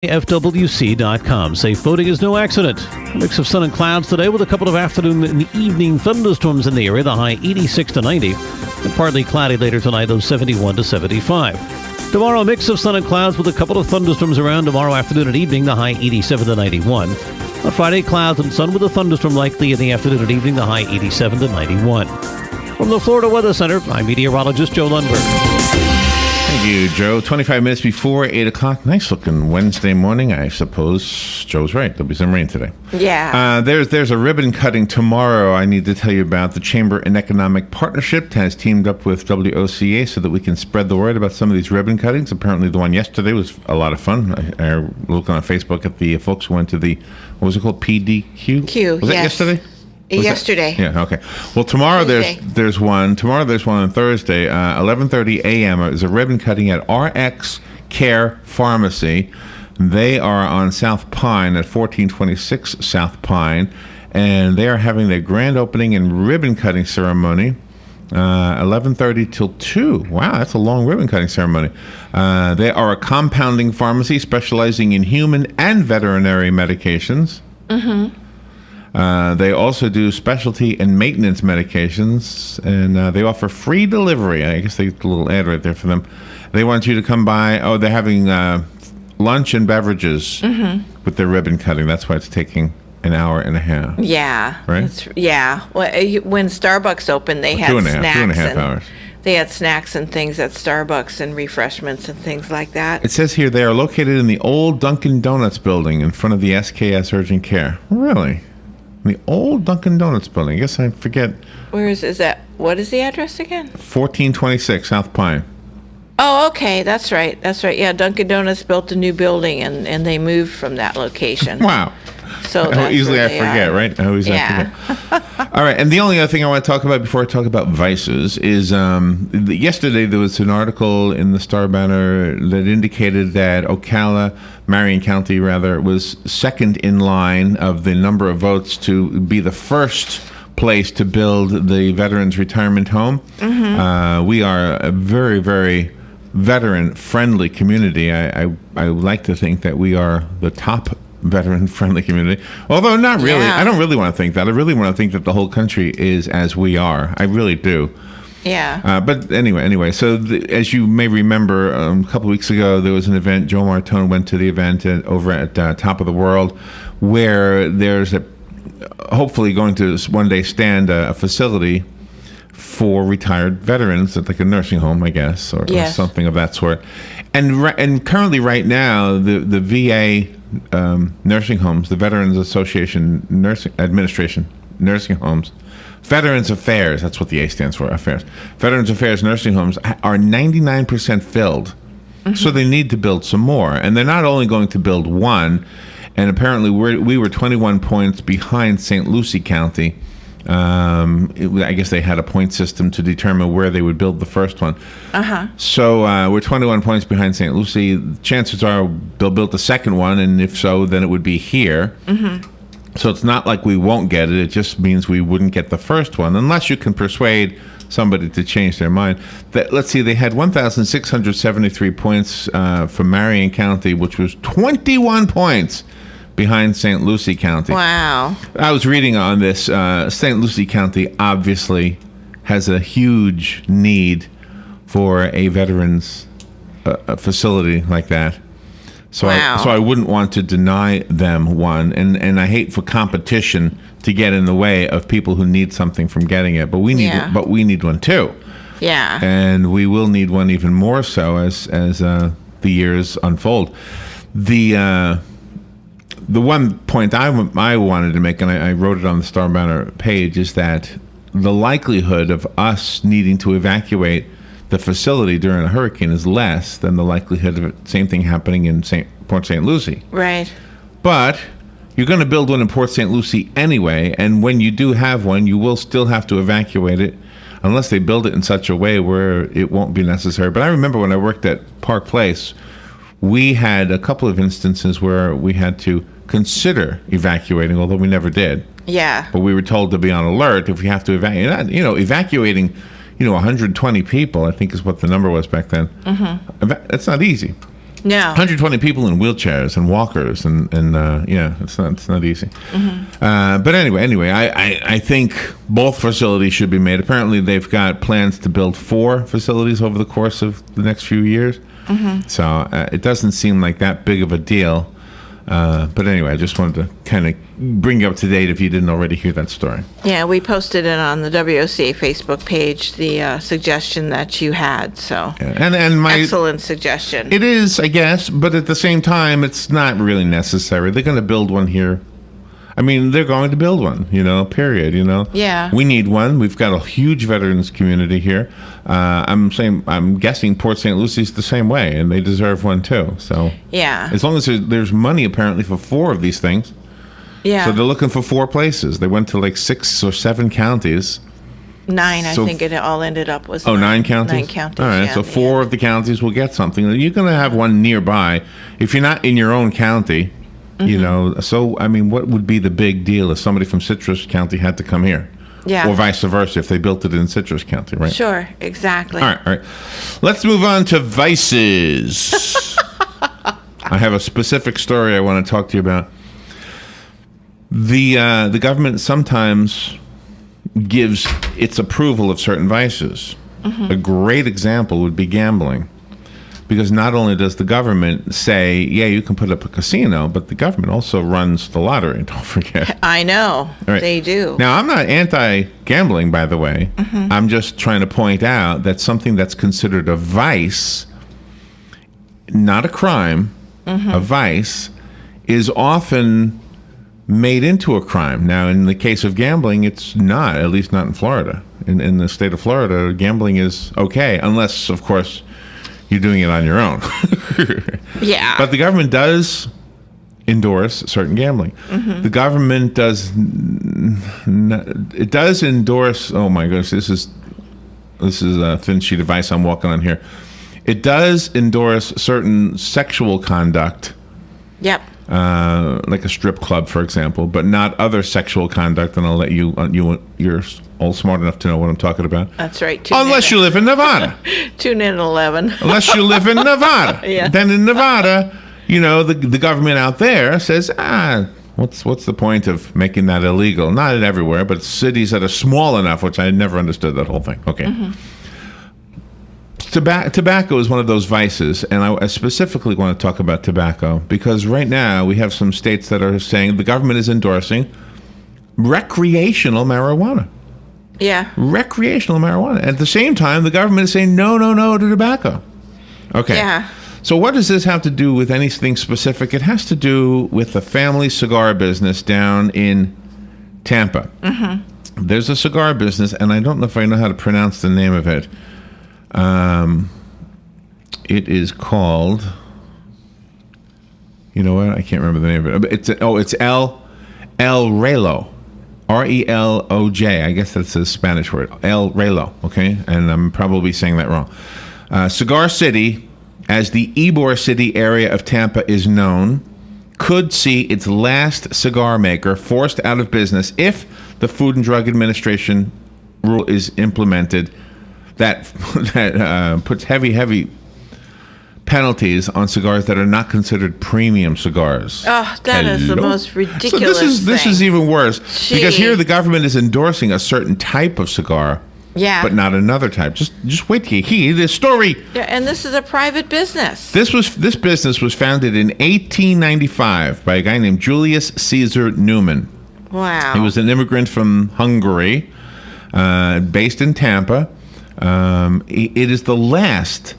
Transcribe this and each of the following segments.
FWC.com. Safe boating is no accident. A mix of sun and clouds today with a couple of afternoon and evening thunderstorms in the area, the high 86 to 90. And partly cloudy later tonight, those 71 to 75. Tomorrow, a mix of sun and clouds with a couple of thunderstorms around tomorrow afternoon and evening, the high 87 to 91. On Friday, clouds and sun with a thunderstorm likely in the afternoon and evening, the high 87 to 91. From the Florida Weather Center, I'm meteorologist Joe Lundberg. Thank you, Joe. 25 minutes before 8 o'clock. Nice looking Wednesday morning. I suppose Joe's right. There'll be some rain today. Yeah. There's a ribbon cutting tomorrow I need to tell you about. The Chamber and Economic Partnership has teamed up with WOCA so that we can spread the word about some of these ribbon cuttings. Apparently the one yesterday was a lot of fun. I looking on Facebook at the folks who went to the, what was it called, PDQ? Was that yesterday? Yesterday. Yeah, okay. Well, tomorrow there's one. Tomorrow there's one on Thursday, 11:30 a.m. is a ribbon cutting at RX Care Pharmacy. They are on South Pine at 1426 South Pine, and they are having their grand opening and ribbon cutting ceremony. 11:30 till 2. Wow, that's a long ribbon cutting ceremony. They are a compounding pharmacy specializing in human and veterinary medications. Mm-hmm. They also do specialty and maintenance medications, and they offer free delivery. I guess they get a little ad right there for them. They want you to come by. Oh, they're having lunch and beverages with their ribbon cutting. That's why it's taking an hour and a half. Yeah. Right? Yeah. When Starbucks opened, they had snacks. 2.5 hours. They had snacks and things at Starbucks and refreshments and things like that. It says here they are located in the old Dunkin' Donuts building in front of the SKS Urgent Care. Really? The old Dunkin' Donuts building. I guess I forget. Where is that? What is the address again? 1426 South Pine. Oh, okay. That's right. Yeah, Dunkin' Donuts built a new building, and they moved from that location. Wow. So how easily I forget, right? How easily I forget. All right, and the only other thing I want to talk about before I talk about vices is yesterday there was an article in the Star Banner that indicated that Ocala, Marion County rather, was second in line of the number of votes to be the first place to build the Veterans Retirement Home. Mm-hmm. We are a very, very veteran-friendly community. I like to think that we are the top veteran-friendly community, although not really. Yeah. I don't really want to think that. I really want to think that the whole country is as we are. I really do. Yeah. But anyway, so as you may remember, a couple of weeks ago, there was an event. Joe Martone went to the event over at Top of the World, where there's hopefully going to one day stand a facility for retired veterans, like a nursing home, I guess, or something of that sort. And currently, right now, the VA nursing homes, the Veterans Association Administration nursing homes, Veterans Affairs, that's what the A stands for, Affairs. Veterans Affairs nursing homes are 99% filled. Mm-hmm. So they need to build some more. And they're not only going to build one, and apparently we were 21 points behind St. Lucie County. I guess they had a point system to determine where they would build the first one. So we're 21 points behind St. Lucie. Chances are they'll build the second one, and if so, then it would be here. Mm-hmm. So it's not like we won't get it. It just means we wouldn't get the first one, unless you can persuade somebody to change their mind. Let's see, they had 1,673 points from Marion County, which was 21 points behind St. Lucie County. Wow. I was reading on this. St. Lucie County obviously has a huge need for a veterans facility like that. So, wow. So I wouldn't want to deny them one. And I hate for competition to get in the way of people who need something from getting it. But we need one too. Yeah. And we will need one even more so as the years unfold. The one point I wanted to make, and I wrote it on the Star Banner page, is that the likelihood of us needing to evacuate the facility during a hurricane is less than the likelihood of the same thing happening in Port St. Lucie. Right. But you're going to build one in Port St. Lucie anyway, and when you do have one, you will still have to evacuate it unless they build it in such a way where it won't be necessary. But I remember when I worked at Park Place, we had a couple of instances where we had to consider evacuating, although we never did. Yeah. But we were told to be on alert if we have to evacuate. Evacuating, 120 people, I think is what the number was back then. Mm-hmm. It's not easy. No. 120 people in wheelchairs and walkers, and yeah, it's not easy. But anyway, I think both facilities should be made. Apparently, they've got plans to build 4 facilities over the course of the next few years. So it doesn't seem like that big of a deal. But anyway, I just wanted to kind of bring you up to date if you didn't already hear that story. Yeah, we posted it on the WOCA Facebook page, the suggestion that you had. So, Yeah. And my excellent suggestion. It is, I guess, but at the same time, it's not really necessary. They're going to build one here. I mean, they're going to build one, period, Yeah. We need one. We've got a huge veterans community here. I'm guessing Port St. Lucie's the same way, and they deserve one too. So, Yeah. as long as there's money apparently for 4 of these things. Yeah. So they're looking for 4 places. They went to like 6 or 7 counties. 9, so- I think it all ended up was. Oh, 9 counties? 9 counties. All right, yeah, so 4 of the counties will get something. You're going to have one nearby. If you're not in your own county, so, I mean, what would be the big deal if somebody from Citrus County had to come here? Yeah. Or vice versa, if they built it in Citrus County, right? Sure, exactly. All right. Let's move on to vices. I have a specific story I want to talk to you about. The government sometimes gives its approval of certain vices. A great example would be gambling. Because not only does the government say, yeah, you can put up a casino, but the government also runs the lottery, don't forget. I know. Right. They do. Now, I'm not anti-gambling, by the way. I'm just trying to point out that something that's considered a vice, not a crime, a vice, is often made into a crime. Now, in the case of gambling, it's not, at least not in Florida. In the state of Florida, gambling is okay, unless, of course, you're doing it on your own. Yeah. But the government does endorse certain gambling. The government does endorse. Oh my goodness, this is a thin sheet of ice I'm walking on here. It does endorse certain sexual conduct. Yep. Like a strip club, for example, but not other sexual conduct. And I'll let you're all smart enough to know what I'm talking about. That's right. Unless you live in Nevada. Tune in at 11. Unless you live in Nevada. Yeah. Then in Nevada, the government out there says, what's the point of making that illegal? Not everywhere, but cities that are small enough, which I never understood that whole thing. Okay. Tobacco is one of those vices, and I specifically want to talk about tobacco because right now we have some states that are saying the government is endorsing recreational marijuana. Yeah. Recreational marijuana. At the same time, the government is saying no to tobacco. Okay. Yeah. So what does this have to do with anything specific? It has to do with the family cigar business down in Tampa. There's a cigar business, and I don't know if I know how to pronounce the name of it. It is called, you know what? I can't remember the name of it. It's El Relo. R-E-L-O-J. I guess that's a Spanish word. El Relo, okay? And I'm probably saying that wrong. Cigar City, as the Ybor City area of Tampa is known, could see its last cigar maker forced out of business if the Food and Drug Administration rule is implemented that puts heavy penalties on cigars that are not considered premium cigars. Oh, that is the most ridiculous So this is even worse because Gee. here the government is endorsing a certain type of cigar, Yeah. but not another type. Just wait till you hear this story. Yeah, and this is a private business. This business was founded in 1895 by a guy named Julius Caesar Newman. Wow. He was an immigrant from Hungary, based in Tampa. It is the last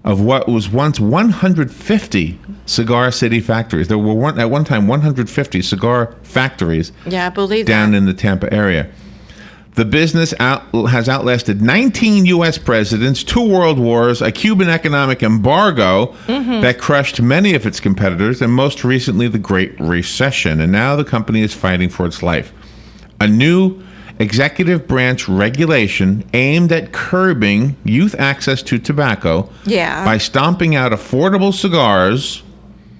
of what was once 150 Cigar City factories. There were at one time 150 cigar factories Yeah, I believe down that. in the Tampa area. The business has outlasted 19 U.S. presidents, 2 world wars, a Cuban economic embargo that crushed many of its competitors, and most recently the Great Recession. And now the company is fighting for its life. A new executive branch regulation aimed at curbing youth access to tobacco Yeah. by stomping out affordable cigars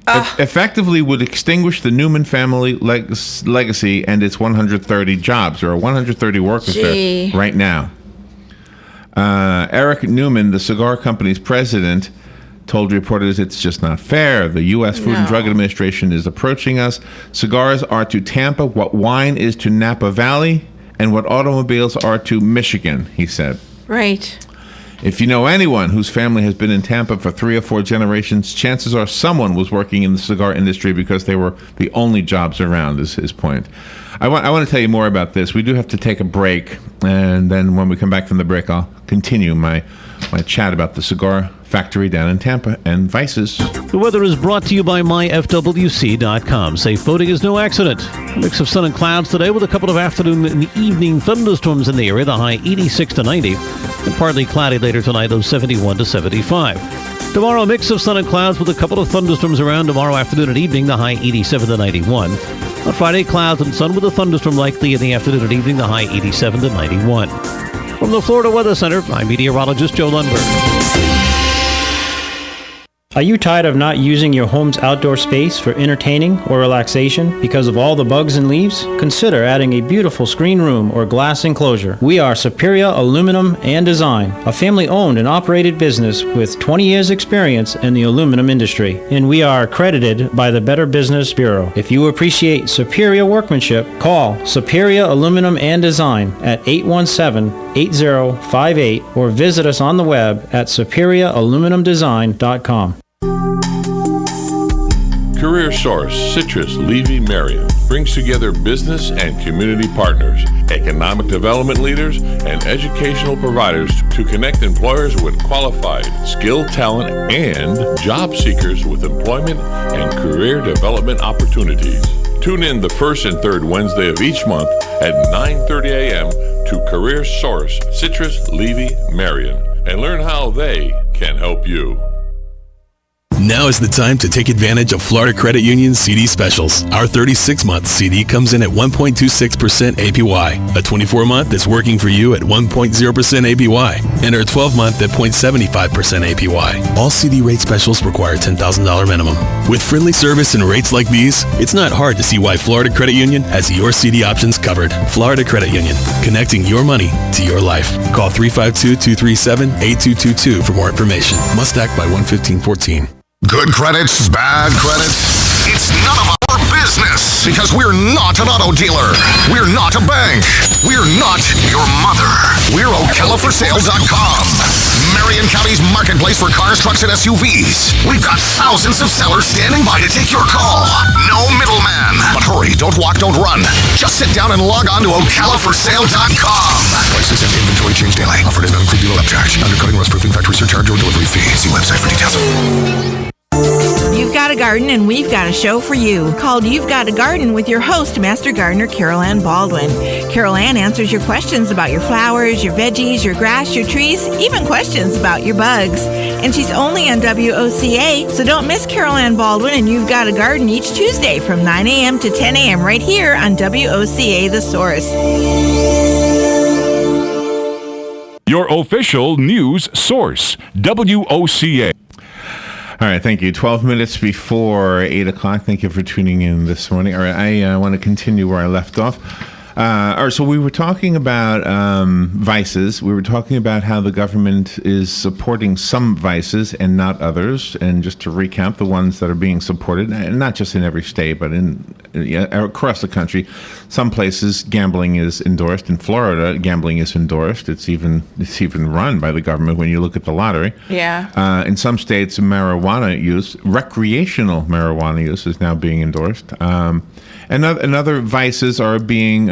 effectively would extinguish the Newman family legacy and its 130 jobs. There are 130 workers Gee. there right now. Eric Newman, the cigar company's president, told reporters it's just not fair. The U.S. Food and Drug Administration is approaching us. Cigars are to Tampa what wine is to Napa Valley and what automobiles are to Michigan, he said. Right. If you know anyone whose family has been in Tampa for 3 or 4 generations, chances are someone was working in the cigar industry because they were the only jobs around, is his point. I want to tell you more about this. We do have to take a break, and then when we come back from the break, I'll continue my chat about the cigar factory down in Tampa and vices. The weather is brought to you by myfwc.com. Safe boating is no accident. A mix of sun and clouds today with a couple of afternoon and evening thunderstorms in the area, the high 86 to 90. And partly cloudy later tonight, those 71 to 75. Tomorrow, a mix of sun and clouds with a couple of thunderstorms around tomorrow afternoon and evening, the high 87 to 91. On Friday, clouds and sun with a thunderstorm likely in the afternoon and evening, the high 87 to 91. From the Florida Weather Center, I'm meteorologist Joe Lundberg. Are you tired of not using your home's outdoor space for entertaining or relaxation because of all the bugs and leaves? Consider adding a beautiful screen room or glass enclosure. We are Superior Aluminum and Design, a family-owned and operated business with 20 years experience in the aluminum industry, and we are accredited by the Better Business Bureau. If you appreciate superior workmanship, call Superior Aluminum and Design at 817-8058 or visit us on the web at superiораluminumdesign.com. Career Source Citrus Levy Marion brings together business and community partners, economic development leaders, and educational providers to connect employers with qualified, skilled talent and job seekers with employment and career development opportunities. Tune in the first and third Wednesday of each month at 9:30 a.m. to Career Source Citrus Levy Marion and learn how they can help you. Now is the time to take advantage of Florida Credit Union's CD specials. Our 36-month CD comes in at 1.26% APY. A 24-month is working for you at 1.0% APY. And our 12-month at 0.75% APY. All CD rate specials require $10,000 minimum. With friendly service and rates like these, it's not hard to see why Florida Credit Union has your CD options covered. Florida Credit Union, connecting your money to your life. Call 352-237-8222 for more information. Must act by 1/15/14. Good credits, bad credits. It's none of our business because we're not an auto dealer. We're not a bank. We're not your mother. We're OcalaForSale.com. Marion County's marketplace for cars, trucks, and SUVs. We've got thousands of sellers standing by to take your call. No middleman. But hurry, don't walk, don't run. Just sit down and log on to OcalaForSale.com. Prices and inventory change daily. Offer does not include dealer upcharge. Undercutting, rust proofing, factory surcharge, or delivery fee. See website for details. You've got a garden and we've got a show for you called You've Got a Garden with your host, Master Gardener Carol Ann Baldwin. Carol Ann answers your questions about your flowers, your veggies, your grass, your trees, even questions about your bugs. And she's only on WOCA, so don't miss Carol Ann Baldwin and You've Got a Garden each Tuesday from 9 a.m. to 10 a.m. right here on WOCA The Source. Your official news source, WOCA. All right, thank you. 12 minutes before 8 o'clock. Thank you for tuning in this morning. All right, I want to continue where I left off. All right, so we were talking about vices. We were talking about how the government is supporting some vices and not others. And just to recap, the ones that are being supported, and not just in every state, but across the country, some places gambling is endorsed. In Florida, gambling is endorsed. It's even run by the government when you look at the lottery. Yeah. In some states, recreational marijuana use is now being endorsed. And other vices are being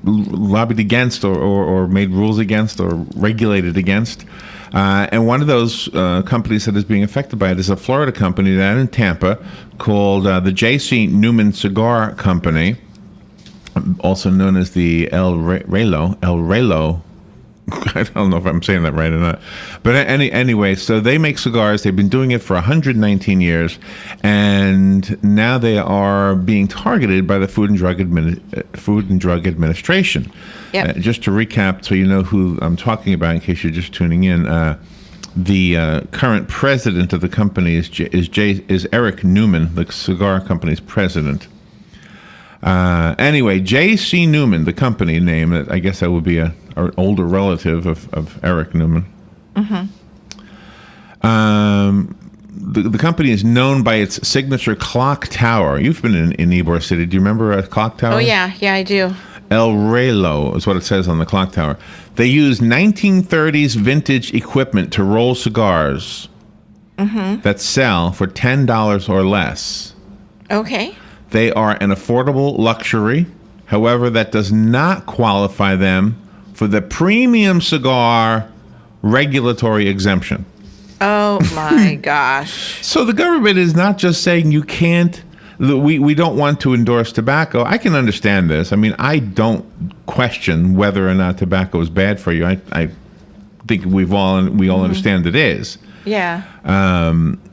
lobbied against or made rules against or regulated against. And one of those companies that is being affected by it is a Florida company down in Tampa called the J.C. Newman Cigar Company, also known as the El Relo. I don't know if I'm saying that right or not. But anyway, so they make cigars. They've been doing it for 119 years, and now they are being targeted by the Food and Drug Administration. Yep. Just to recap, so you know who I'm talking about in case you're just tuning in, the current president of the company is Eric Newman, the cigar company's president. Anyway, J.C. Newman, the company name, I guess that would be an older relative of Eric Newman. Mm-hmm. The company is known by its signature clock tower. You've been in Ybor City. Do you remember a clock tower? Oh, yeah, I do. El Reloj is what it says on the clock tower. They use 1930s vintage equipment to roll cigars that sell for $10 or less. Okay. They are an affordable luxury. However, that does not qualify them for the premium cigar regulatory exemption. Oh, my gosh. So the government is not just saying you can't, we don't want to endorse tobacco. I can understand this. I mean, I don't question whether or not tobacco is bad for you. I think we all understand it is. Yeah.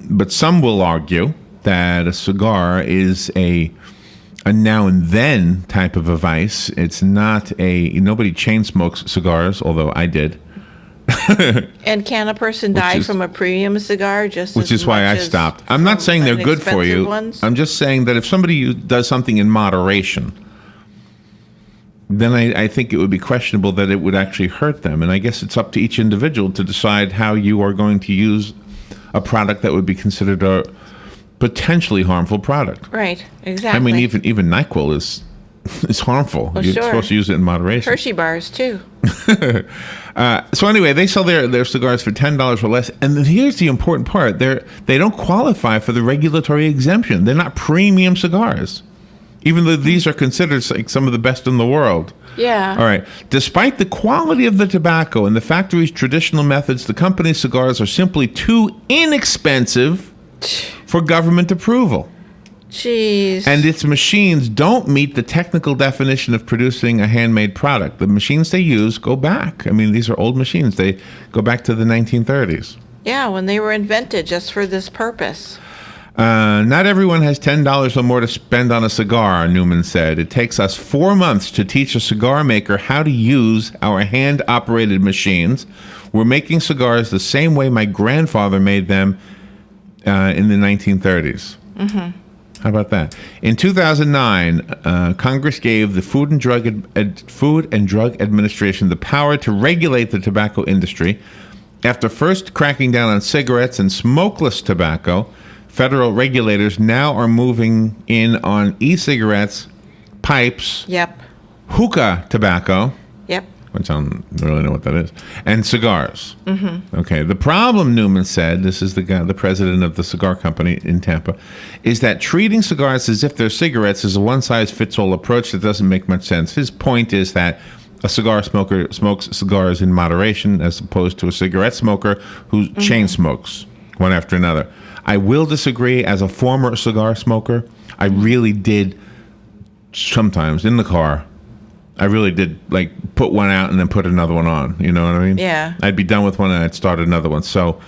But some will argue that a cigar is a now and then type of a vice. It's not nobody chain smokes cigars, although I did. And can a person die from a premium cigar which is why I stopped. I'm not saying they're good for you. Ones? I'm just saying that if somebody does something in moderation, then I think it would be questionable that it would actually hurt them. And I guess it's up to each individual to decide how you are going to use a product that would be considered a potentially harmful product. Right, exactly. I mean, even NyQuil is harmful. Well, You're sure. supposed to use it in moderation. Hershey bars, too. So anyway, they sell their cigars for $10 or less. And then here's the important part. They don't qualify for the regulatory exemption. They're not premium cigars, even though these are considered like some of the best in the world. Yeah. All right. Despite the quality of the tobacco and the factory's traditional methods, the company's cigars are simply too inexpensive for government approval. Jeez. And its machines don't meet the technical definition of producing a handmade product. The machines they use go back. I mean, these are old machines. They go back to the 1930s. Yeah, when they were invented just for this purpose. Not everyone has $10 or more to spend on a cigar, Newman said. It takes us 4 months to teach a cigar maker how to use our hand-operated machines. We're making cigars the same way my grandfather made them in the 1930s. Mm-hmm. How about that? In 2009, Congress gave the Food and Drug Administration the power to regulate the tobacco industry. After first cracking down on cigarettes and smokeless tobacco, federal regulators now are moving in on e-cigarettes, pipes, Yep. hookah tobacco, Yep. which I don't really know what that is, and cigars. Mm-hmm. Okay. The problem, Newman said, this is the president of the cigar company in Tampa, is that treating cigars as if they're cigarettes is a one-size-fits-all approach that doesn't make much sense. His point is that a cigar smoker smokes cigars in moderation as opposed to a cigarette smoker who chain smokes one after another. I will disagree. As a former cigar smoker, I really did sometimes in the car. I really did like put one out and then put another one on. You know what I mean? Yeah. I'd be done with one and I'd start another one. So,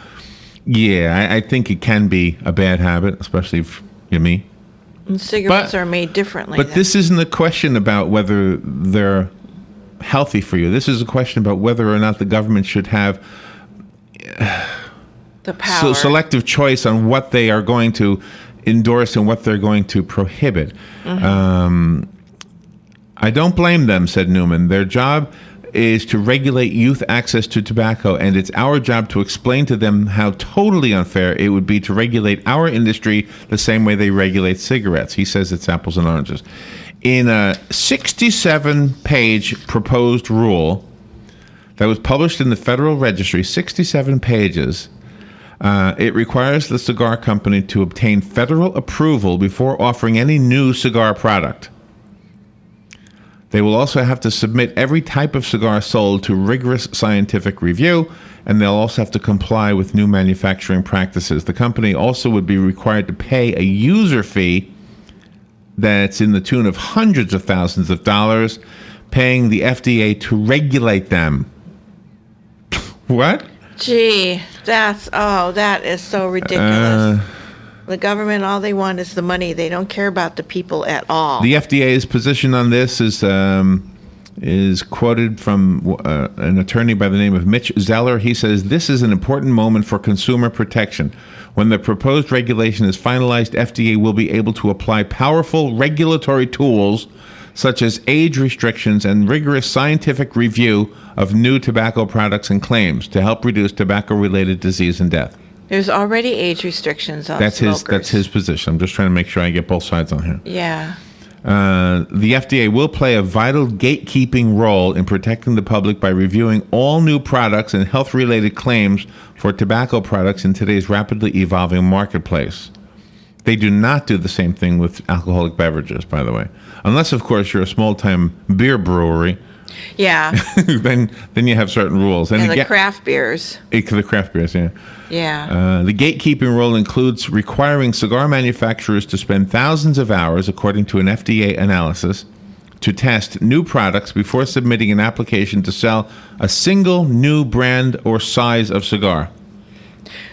yeah, I think it can be a bad habit, especially if you're me. And cigarettes are made differently. But this isn't a question about whether they're healthy for you. This is a question about whether or not the government should have the power. Selective choice on what they are going to endorse and what they're going to prohibit. Mm-hmm. I don't blame them, said Newman. Their job is to regulate youth access to tobacco, and it's our job to explain to them how totally unfair it would be to regulate our industry the same way they regulate cigarettes. He says it's apples and oranges. In a 67-page proposed rule that was published in the Federal Registry, 67 pages, it requires the cigar company to obtain federal approval before offering any new cigar product. They will also have to submit every type of cigar sold to rigorous scientific review, and they'll also have to comply with new manufacturing practices. The company also would be required to pay a user fee that's in the tune of hundreds of thousands of dollars, paying the FDA to regulate them. What? Gee, that is so ridiculous. The government, all they want is the money. They don't care about the people at all. The FDA's position on this is quoted from an attorney by the name of Mitch Zeller. He says, "This is an important moment for consumer protection. When the proposed regulation is finalized, FDA will be able to apply powerful regulatory tools such as age restrictions and rigorous scientific review of new tobacco products and claims to help reduce tobacco-related disease and death." There's already age restrictions on smokers. That's his position. I'm just trying to make sure I get both sides on here. Yeah. The FDA will play a vital gatekeeping role in protecting the public by reviewing all new products and health-related claims for tobacco products in today's rapidly evolving marketplace. They do not do the same thing with alcoholic beverages, by the way. Unless, of course, you're a small-time beer brewery. Yeah. then you have certain rules. And the craft beers. The craft beers, yeah. Yeah. The gatekeeping role includes requiring cigar manufacturers to spend thousands of hours, according to an FDA analysis, to test new products before submitting an application to sell a single new brand or size of cigar.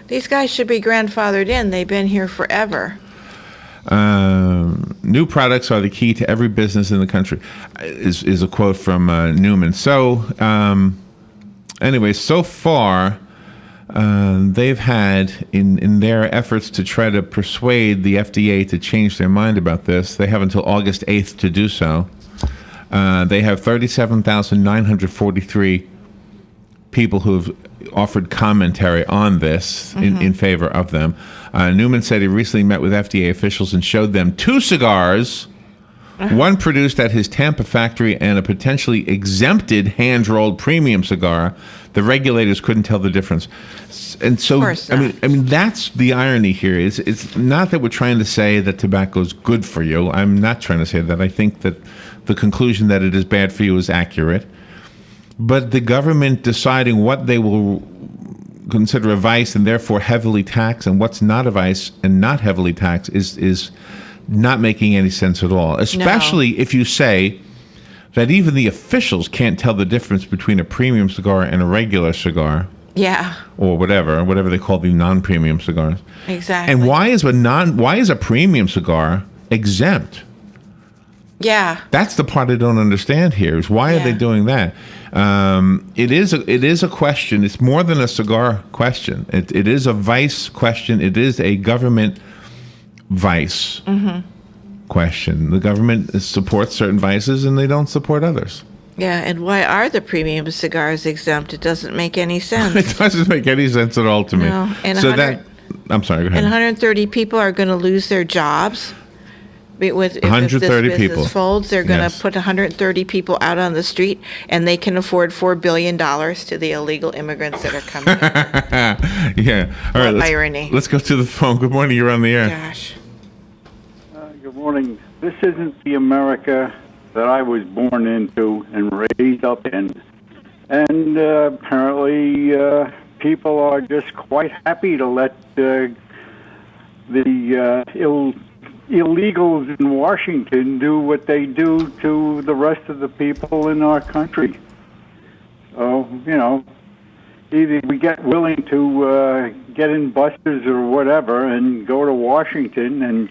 These guys should be grandfathered in. They've been here forever. New products are the key to every business in the country, is a quote from Newman. So, anyway, so far, they've had, in their efforts to try to persuade the FDA to change their mind about this, they have until August 8th to do so. They have 37,943 people who've offered commentary on this in favor of them. Newman said he recently met with FDA officials and showed them two cigars, one produced at his Tampa factory and a potentially exempted hand-rolled premium cigar. The regulators couldn't tell the difference. And so, I mean, that's the irony here. It's not that we're trying to say that tobacco is good for you. I'm not trying to say that. I think that the conclusion that it is bad for you is accurate. But the government deciding what they will consider a vice and therefore heavily tax and what's not a vice and not heavily taxed is not making any sense at all. Especially if you say that even the officials can't tell the difference between a premium cigar and a regular cigar. Yeah. Or whatever they call the non-premium cigars. Exactly. And why is a premium cigar exempt? Yeah. That's the part I don't understand here. Is why are they doing that? It is a question. It's more than a cigar question. It is a vice question. It is a government vice question. The government supports certain vices and they don't support others. Yeah, and why are the premium cigars exempt? It doesn't make any sense. It doesn't make any sense at all to me. No. And I'm sorry, go ahead. And 130 people are going to lose their jobs. If 130 this business people folds, they're going to put 130 people out on the street, and they can afford $4 billion to the illegal immigrants that are coming. Yeah. All right. Irony. Let's go to the phone. Good morning. You're on the air. Gosh. Good morning. This isn't the America that I was born into and raised up in. And apparently people are just quite happy to let the illegals in Washington do what they do to the rest of the people in our country. So, either we get willing to get in buses or whatever and go to Washington and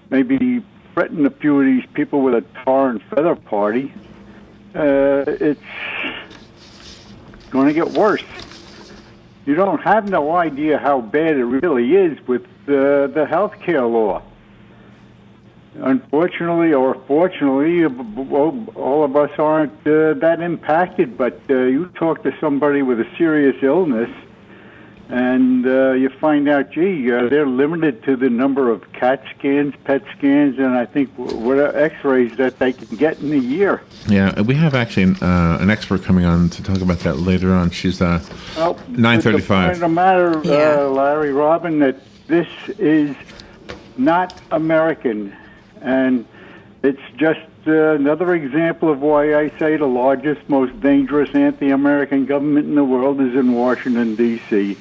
maybe threaten a few of these people with a tar and feather party, it's going to get worse. You don't have no idea how bad it really is with the health care law. Unfortunately or fortunately, all of us aren't that impacted, but you talk to somebody with a serious illness and you find out, they're limited to the number of CAT scans, PET scans, and I think what x-rays that they can get in a year. Yeah, we have actually an expert coming on to talk about that later on. She's 9:35. The matter, Larry Robin, that this is not American. And it's just another example of why I say the largest, most dangerous anti-American government in the world is in Washington, D.C.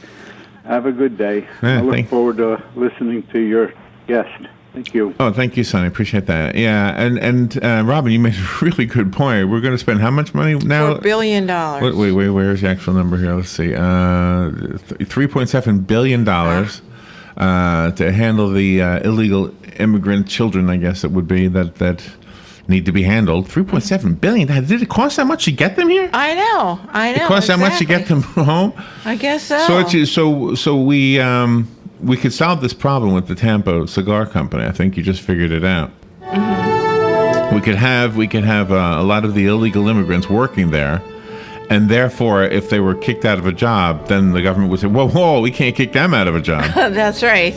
Have a good day. Yeah, I look forward to listening to your guest. Thank you. Oh, thank you, son. I appreciate that. Yeah, and Robin, you made a really good point. We're going to spend how much money now? $4 billion. Wait, where's the actual number here? Let's see. $3.7 billion to handle the illegal immigrant children, I guess it would be, that need to be handled. $3.7 billion. Did it cost that much to get them here? I know. It cost that much to get them home? I guess so. So we could solve this problem with the Tampa Cigar Company. I think you just figured it out. Mm-hmm. We could have a lot of the illegal immigrants working there, And therefore, if they were kicked out of a job, then the government would say, whoa, we can't kick them out of a job. That's right.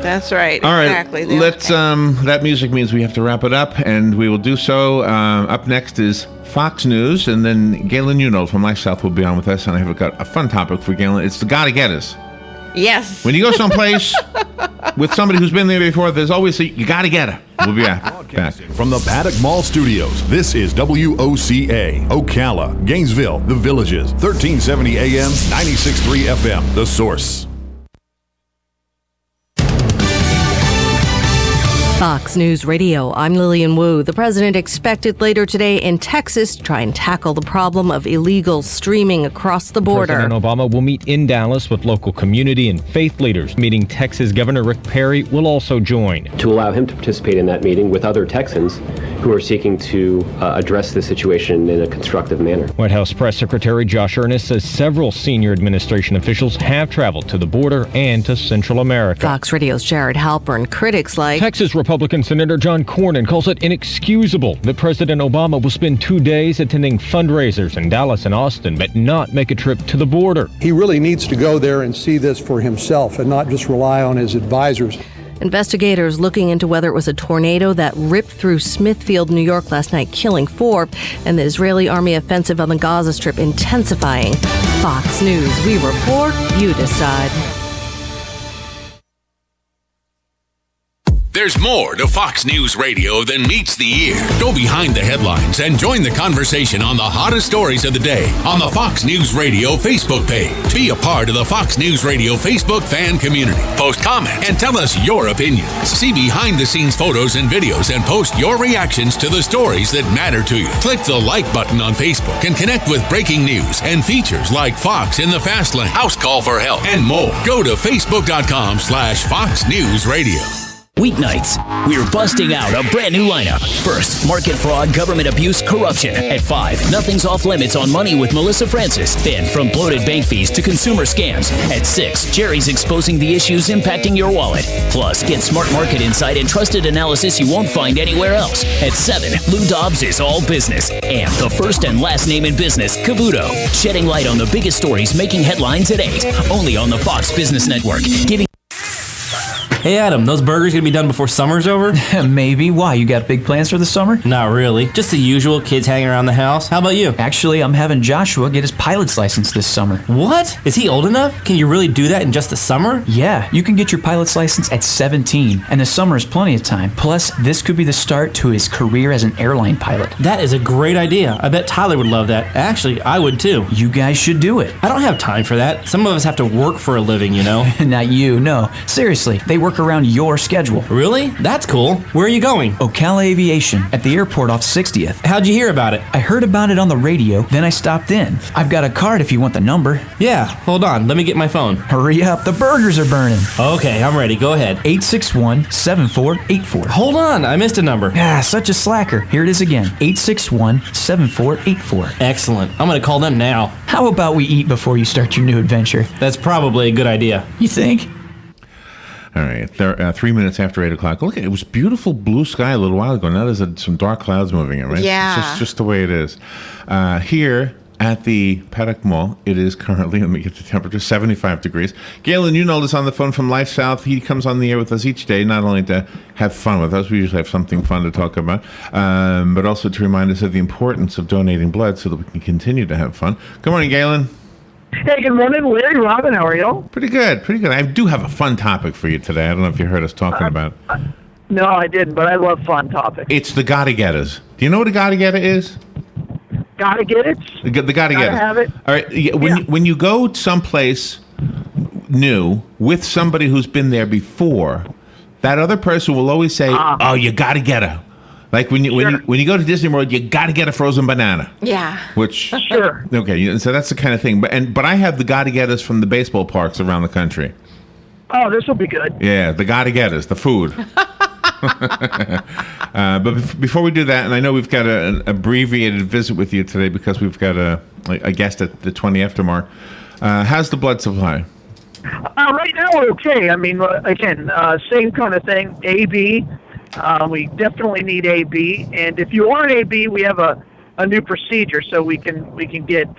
That's right. All right, exactly. let's. That music means we have to wrap it up, and we will do so. Up next is Fox News, and then Galen Unold from Life South will be on with us, and I've got a fun topic for Galen. It's the gotta get us. Yes. When you go someplace with somebody who's been there before, there's always you gotta get her. We'll be back. From the Paddock Mall Studios, this is WOCA, Ocala, Gainesville, The Villages, 1370 AM, 96.3 FM, The Source. Fox News Radio, I'm Lillian Wu. The president expected later today in Texas to try and tackle the problem of illegal streaming across the border. President Obama will meet in Dallas with local community and faith leaders. Meeting Texas Governor Rick Perry will also join. To allow him to participate in that meeting with other Texans who are seeking to address the situation in a constructive manner. White House Press Secretary Josh Earnest says several senior administration officials have traveled to the border and to Central America. Fox Radio's Jared Halpern. Critics like Texas Republican Senator John Cornyn calls it inexcusable that President Obama will spend 2 days attending fundraisers in Dallas and Austin, but not make a trip to the border. He really needs to go there and see this for himself and not just rely on his advisors. Investigators looking into whether it was a tornado that ripped through Smithfield, New York last night, killing 4, and the Israeli army offensive on the Gaza Strip intensifying. Fox News, we report, you decide. There's more to Fox News Radio than meets the ear. Go behind the headlines and join the conversation on the hottest stories of the day on the Fox News Radio Facebook page. Be a part of the Fox News Radio Facebook fan community. Post comments and tell us your opinions. See behind-the-scenes photos and videos and post your reactions to the stories that matter to you. Click the like button on Facebook and connect with breaking news and features like Fox in the Fast Lane, House Call for Help, and more. Go to facebook.com/Fox News Radio. Weeknights, we're busting out a brand new lineup. First, market fraud, government abuse, corruption. At 5, nothing's off limits on money with Melissa Francis. Then, from bloated bank fees to consumer scams. At 6, Jerry's exposing the issues impacting your wallet. Plus, get smart market insight and trusted analysis you won't find anywhere else. At 7, Lou Dobbs is all business. And the first and last name in business, Cavuto. Shedding light on the biggest stories making headlines at 8. Only on the Fox Business Network. Giving. Hey Adam, those burgers gonna be done before summer's over? Maybe. Why? You got big plans for the summer? Not really. Just the usual, kids hanging around the house. How about you? Actually, I'm having Joshua get his pilot's license this summer. What? Is he old enough? Can you really do that in just the summer? Yeah, you can get your pilot's license at 17, and the summer is plenty of time. Plus, this could be the start to his career as an airline pilot. That is a great idea. I bet Tyler would love that. Actually, I would too. You guys should do it. I don't have time for that. Some of us have to work for a living, you know? Not you, no. Seriously, they work around your schedule. Really? That's cool. Where are you going? Ocala Aviation, at the airport off 60th. How'd you hear about it? I heard about it on the radio, then I stopped in. I've got a card if you want the number. Yeah, hold on. Let me get my phone. Hurry up, the burgers are burning. Okay, I'm ready. Go ahead. 861-7484. Hold on, I missed a number. Ah, such a slacker. Here it is again. 861-7484. Excellent. I'm gonna call them now. How about we eat before you start your new adventure? That's probably a good idea. You think? All right, they're 3 minutes after 8 o'clock. Look, it was beautiful blue sky a little while ago. Now there's some dark clouds moving in, right? Yeah. It's just the way it is. Here at the Paddock Mall, it is currently, let me get the temperature, 75 degrees. Galen Unold is on the phone from Life South. He comes on the air with us each day, not only to have fun with us, we usually have something fun to talk about, but also to remind us of the importance of donating blood so that we can continue to have fun. Good morning, Galen. Hey, good morning, Larry. Robin, how are you? Pretty good, pretty good. I do have a fun topic for you today. I don't know if you heard us talking about it. No, I didn't, but I love fun topics. It's the gotta-getters. Do you know what a gotta-getter is? Gotta get it? The gotta-getters. Gotta have it. All right, when you go someplace new with somebody who's been there before, that other person will always say, oh, you gotta get her. Like when you go to Disney World, you got to get a frozen banana. Yeah. Which sure. Okay, so that's the kind of thing. But I have the got-to-getters from the baseball parks around the country. Oh, this will be good. Yeah, the got-to-getters, the food. But before we do that, and I know we've got an abbreviated visit with you today because we've got a guest at the 20 after mark. How's the blood supply? Right now we're okay. I mean, again, same kind of thing. AB. We definitely need AB, and if you aren't AB, we have a a new procedure so we can get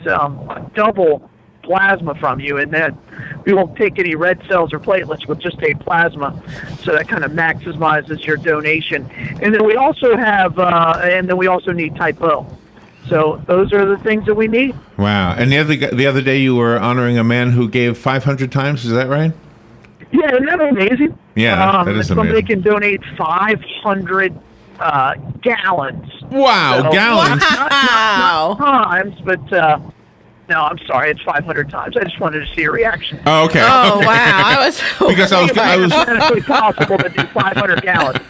double plasma from you, and then we won't take any red cells or platelets. We'll just take plasma, so that kind of maximizes your donation. And then we also have, need type O. So those are the things that we need. Wow! And the other day you were honoring a man who gave 500 times. Is that right? Yeah, isn't that amazing? Yeah, that is somebody amazing. can donate 500 gallons. Wow, So, gallons! Not times, but. No, I'm sorry. It's 500 times. I just wanted to see a reaction. Oh, okay. Oh, okay. wow. I was because I was It's possible to do 500 gallons,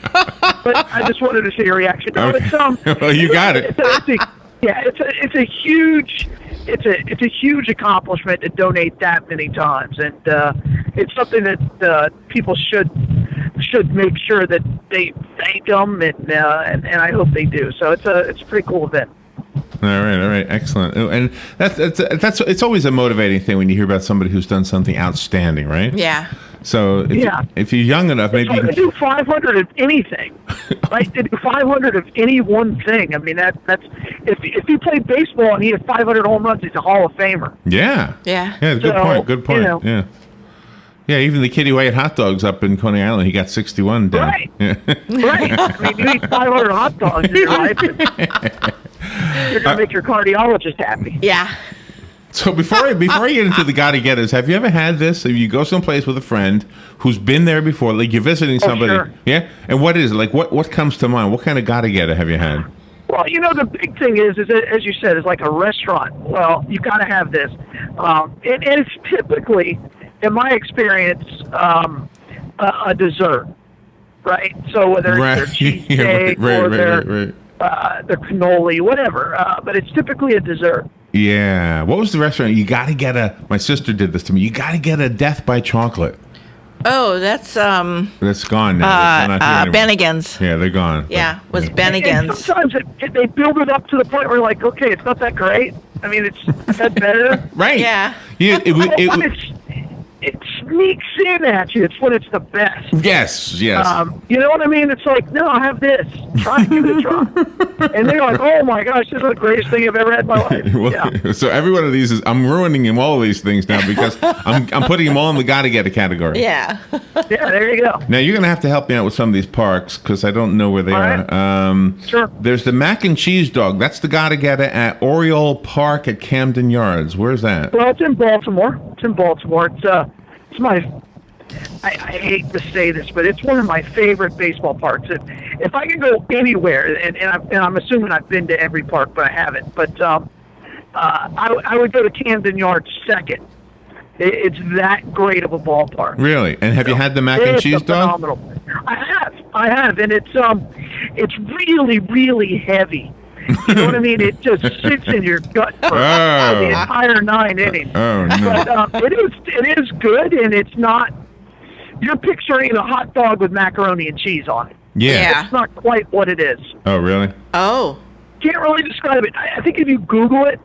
but I just wanted to see a reaction. No, Okay. it's, Well, you got it. It's a huge accomplishment to donate that many times, and it's something that people should make sure that they thank them, and I hope they do. So it's a pretty cool event. All right, excellent. And that's it's always a motivating thing when you hear about somebody who's done something outstanding, right? Yeah. So if you're young enough, maybe you to can do 500 of anything, right? To do 500 of any one thing. I mean, that's if he played baseball and he had 500 home runs, he's a Hall of Famer. Yeah. Yeah. Yeah. Good point. You know. Yeah. Yeah. Even the kid who ate hot dogs up in Coney Island, he got 61 down. Right. Yeah. Right. I mean, you eat 500 hot dogs in your life. You're gonna make your cardiologist happy. Yeah. So before I get into the gotta-getters, have you ever had this? If you go someplace with a friend who's been there before, like you're visiting somebody, sure. yeah? And what is it? Like what comes to mind? What kind of gotta-getter have you had? Well, the big thing is as you said, is like a restaurant. Well, you got to have this, and it's typically, in my experience, a dessert, right? So whether it's their cheesecake or their cannoli, whatever, but it's typically a dessert. Yeah. What was the restaurant? You got to get my sister did this to me. You got to get a Death by Chocolate. Oh, that's That's gone now. They're not here anymore. Bennigan's. Yeah, they're gone. Yeah, was And Bennigan's. sometimes they build it up to the point where like, okay, it's not that great. I mean, it's that better. Right. Yeah. It sneaks in at you. It's when it's the best. Yes. You know what I mean? It's like, no, have this. Try it, give it a try. And they're like, oh my gosh, this is the greatest thing I've ever had in my life. Well, so every one of these I'm ruining him all of these things now because I'm putting them all in the gotta get category. Yeah. Yeah, there you go. Now you're gonna have to help me out with some of these parks because I don't know where they are. Sure. There's the mac and cheese dog. That's the gotta get it at Oriole Park at Camden Yards. Where's that? Well, it's in Baltimore. It's my. I hate to say this, but it's one of my favorite baseball parks. If I can go anywhere, and I'm assuming I've been to every park, but I haven't. But I would go to Camden Yards second. It's that great of a ballpark. Really? And have you had the mac and cheese dog? Phenomenal. I have, and it's really, really heavy. You know what I mean? It just sits in your gut for the entire 9 innings. Oh no! But it is good, and it's not. You're picturing a hot dog with macaroni and cheese on it. Yeah. It's not quite what it is. Oh really? Oh. Can't really describe it. I think if you Google it,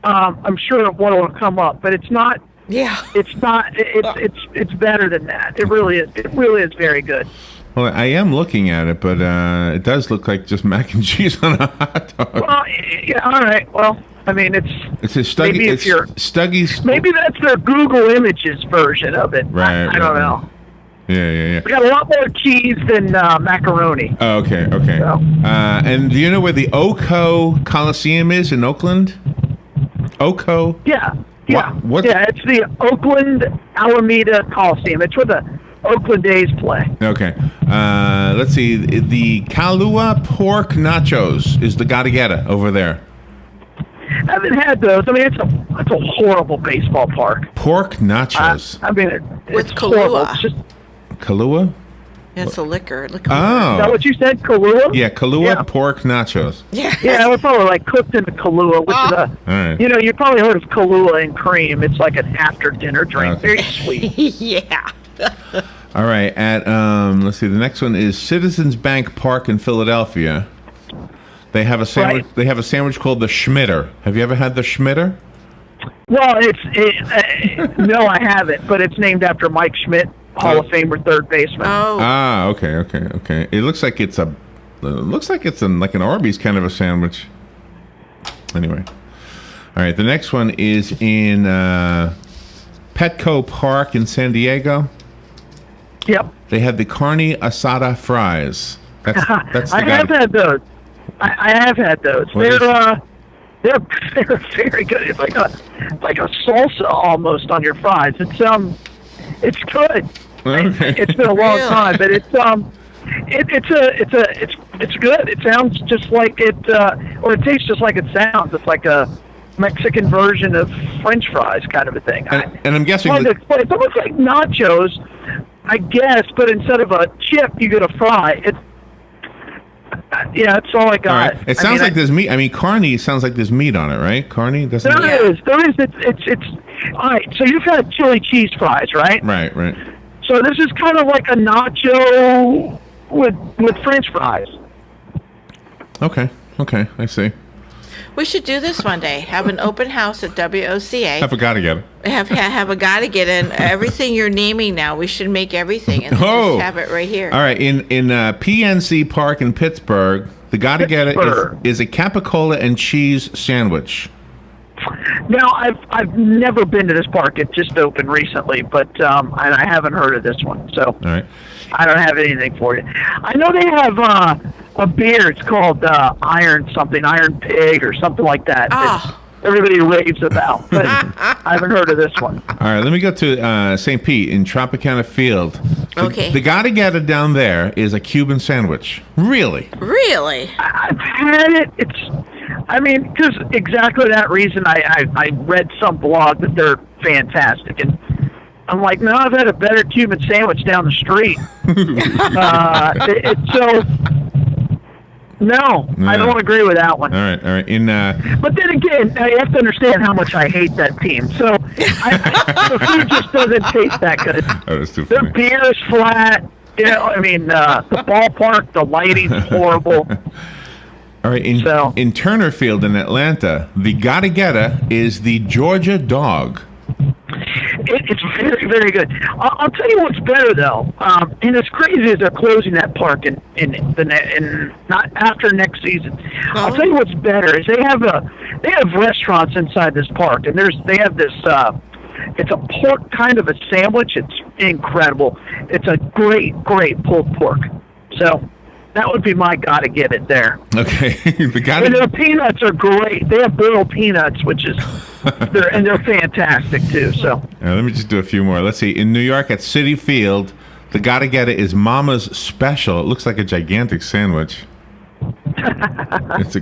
I'm sure one will come up. But it's not. Yeah. It's not. It's better than that. It really is. It really is very good. Well, I am looking at it, but it does look like just mac and cheese on a hot dog. Well, yeah. All right. Well, I mean, it's a Stuggy. maybe if you're Stuggy's. Maybe that's their Google Images version of it. Right. I don't know. Yeah. We got a lot more cheese than macaroni. Oh, okay. So. And do you know where the Oco Coliseum is in Oakland? Oco? Yeah. What? Yeah, it's the Oakland Alameda Coliseum. It's where the Oakland A's play. Okay. Let's see. The Kahlua pork nachos is the gotta-getta over there. I haven't had those. I mean, it's a horrible baseball park. Pork nachos. I mean, it's With horrible. Kahlua. It's just, Kahlua? It's a liquor. Oh. is that what you said, Kahlua? Yeah, Kahlua pork nachos. Yeah. Yeah, it was probably like cooked in the Kahlua, which is All right. you probably heard of Kahlua and cream. It's like an after-dinner drink. Okay. Very sweet. Yeah. All right. At let's see. The next one is Citizens Bank Park in Philadelphia. They have a sandwich. Right. They have a sandwich called the Schmitter. Have you ever had the Schmitter? Well, no, I haven't, but it's named after Mike Schmidt, Hall of Famer third baseman. Oh. Ah, okay. It looks like it's like an Arby's kind of a sandwich. Anyway. All right, the next one is in Petco Park in San Diego. Yep. They have the carne asada fries. That's the I have had those. I have had those. They're very good. It's like a salsa almost on your fries. It's good. Okay. It's been a long time, but it's good. It sounds just like it, or it tastes just like it sounds. It's like a Mexican version of French fries, kind of a thing. And I'm guessing it's almost like nachos, I guess, but instead of a chip, you get a fry. Yeah, that's all I got. All right. It sounds like there's meat. I mean, carne sounds like there's meat on it, right? Carne doesn't. There is. It's all right. So you've had chili cheese fries, right? Right. So this is kind of like a nacho with French fries. Okay, I see. We should do this one day. Have an open house at WOCA. I forgot to get it. Have a guy to get in. Everything you're naming now, we should make everything and just have it right here. All right, in PNC Park in Pittsburgh, the gotta get it is a capicola and cheese sandwich. Now, I've never been to this park. It just opened recently, but and I haven't heard of this one, so all right. I don't have anything for you. I know they have a beer. It's called Iron Pig or something like that. that everybody raves about, but I haven't heard of this one. All right, let me go to St. Pete in Tropicana Field. Okay. The gotta get it down there is a Cuban sandwich. Really? Really? I've had it. Because exactly that reason, I read some blog that they're fantastic, and I'm like, no, I've had a better Cuban sandwich down the street. I don't agree with that one. All right. But then again, I have to understand how much I hate that team. So the food just doesn't taste that good. That is too The funny. beer is flat. The ballpark, the lighting's horrible. All right, in Turner Field in Atlanta, the gotta getta is the Georgia dog. It's very, very good. I'll tell you what's better though, and as crazy as they're closing that park in not after next season. I'll tell you what's better is they have restaurants inside this park, and they have this. It's a pork kind of a sandwich. It's incredible. It's a great pulled pork. So that would be my gotta get it there. Okay, and their peanuts are great. They have boiled peanuts, which is they're fantastic too. So let me just do a few more. Let's see. In New York at Citi Field, the gotta get it is Mama's Special. It looks like a gigantic sandwich. It's a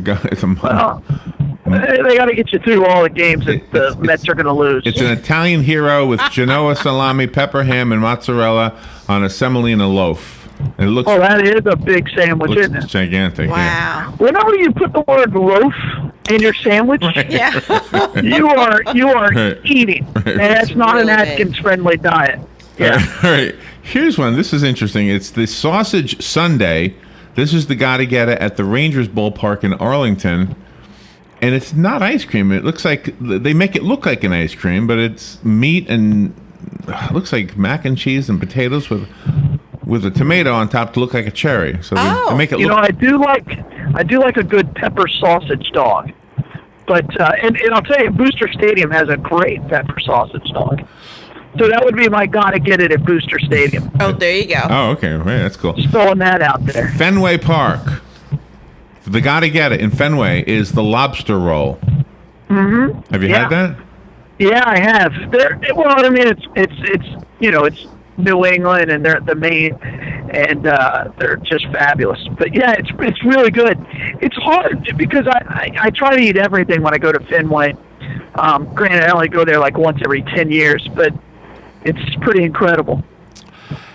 Well, they got to get you through all the games that the Mets are going to lose. It's an Italian hero with Genoa salami, pepper ham, and mozzarella on a semolina loaf. And it looks. Oh, that is a big sandwich, isn't it? Gigantic. Wow. Yeah. Whenever you put the word loaf in your sandwich, you are eating. And that's not an Atkins-friendly diet. Yeah. All right. Here's one. This is interesting. It's the sausage sundae. This is the gotta get it at the Rangers ballpark in Arlington. And it's not ice cream. It looks like they make it look like an ice cream, but it's meat and it looks like mac and cheese and potatoes with a tomato on top to look like a cherry. So they make it look. I do like a good pepper sausage dog. But and I'll tell you, Booster Stadium has a great pepper sausage dog. So that would be my gotta get it at Booster Stadium. Oh, there you go. Oh, okay. Right, that's cool. Just throwing that out there. Fenway Park. The gotta get it in Fenway is the lobster roll. Mm-hmm. Have you had that? Yeah, I have. It's New England and they're the Maine, and they're just fabulous. But yeah, it's really good. It's hard because I try to eat everything when I go to Fenway. Granted, I only go there like once every 10 years, but it's pretty incredible.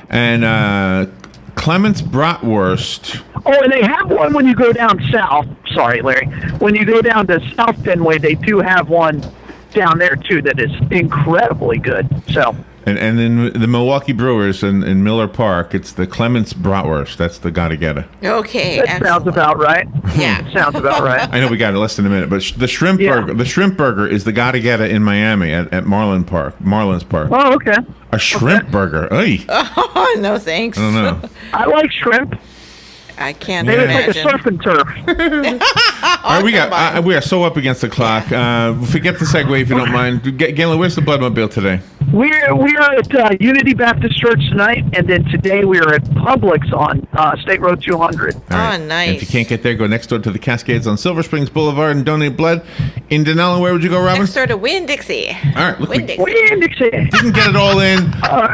And Clements Bratwurst. Oh, and they have one when you go down south. Sorry, Larry. When you go down to South Fenway, they do have one down there too that is incredibly good. So. And then the Milwaukee Brewers in Miller Park, it's the Clements Bratwurst. That's the gotta get it. Okay, that sounds about right. Yeah, sounds about right. I know we got it less than a minute, but the shrimp burger is the gotta get it in Miami at Marlins Park. Oh, okay. A shrimp burger. Oy. Oh, no thanks. I don't know. I like shrimp, I can't Maybe imagine. it's like a surf and turf. All right, we are so up against the clock. Forget the segue if you don't mind. Galen, where's the Bloodmobile today? We're at Unity Baptist Church tonight, and then today we are at Publix on State Road 200. All right. Nice. And if you can't get there, go next door to the Cascades on Silver Springs Boulevard and donate blood. In Denellen, where would you go, Robin? Next door to Winn-Dixie. All right, look, Winn-Dixie. Didn't get it all in,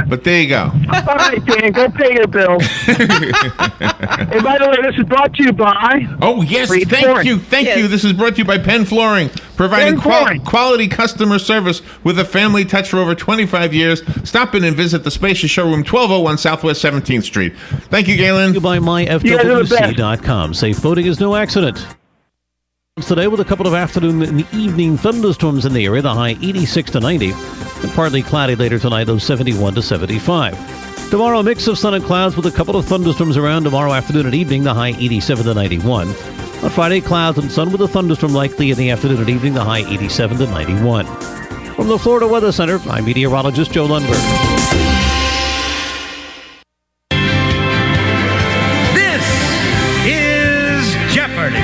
but there you go. All right, Dan, go pay your bills. And by the way, this is brought to you by... Oh, yes, Reed thank Flooring. you. Thank you. This is brought to you by Penn Flooring, providing quality customer service with a family touch for over 25 years. Stop in and visit the spacious showroom, 1201 Southwest 17th Street. Thank you, Galen. By myfwc.com. Safe boating is no accident. Today with a couple of afternoon and evening thunderstorms in the area, the high 86 to 90. And partly cloudy later tonight, those 71 to 75. Tomorrow, a mix of sun and clouds with a couple of thunderstorms around tomorrow afternoon and evening, the high 87 to 91. On Friday, clouds and sun with a thunderstorm likely in the afternoon and evening, the high 87 to 91. From the Florida Weather Center, I'm meteorologist Joe Lundberg. This is Jeopardy!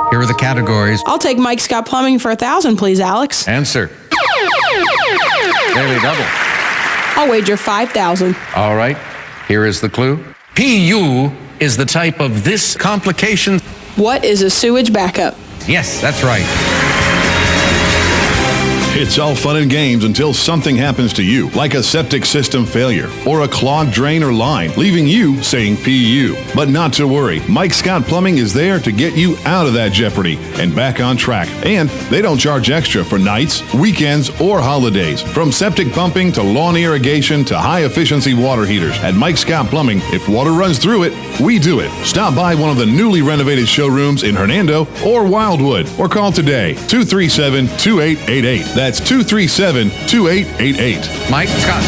Here are the categories. I'll take Mike Scott Plumbing for 1,000, please, Alex. Answer. Daily double. I'll wager 5,000. All right. Here is the clue. PU is the type of this complication. What is a sewage backup? Yes, that's right. It's all fun and games until something happens to you, like a septic system failure or a clogged drain or line, leaving you saying PU. But not to worry, Mike Scott Plumbing is there to get you out of that jeopardy and back on track. And they don't charge extra for nights, weekends, or holidays. From septic pumping to lawn irrigation to high-efficiency water heaters. At Mike Scott Plumbing, if water runs through it, we do it. Stop by one of the newly renovated showrooms in Hernando or Wildwood, or call today, 237-2888. That's 237-2888. Mike Scott.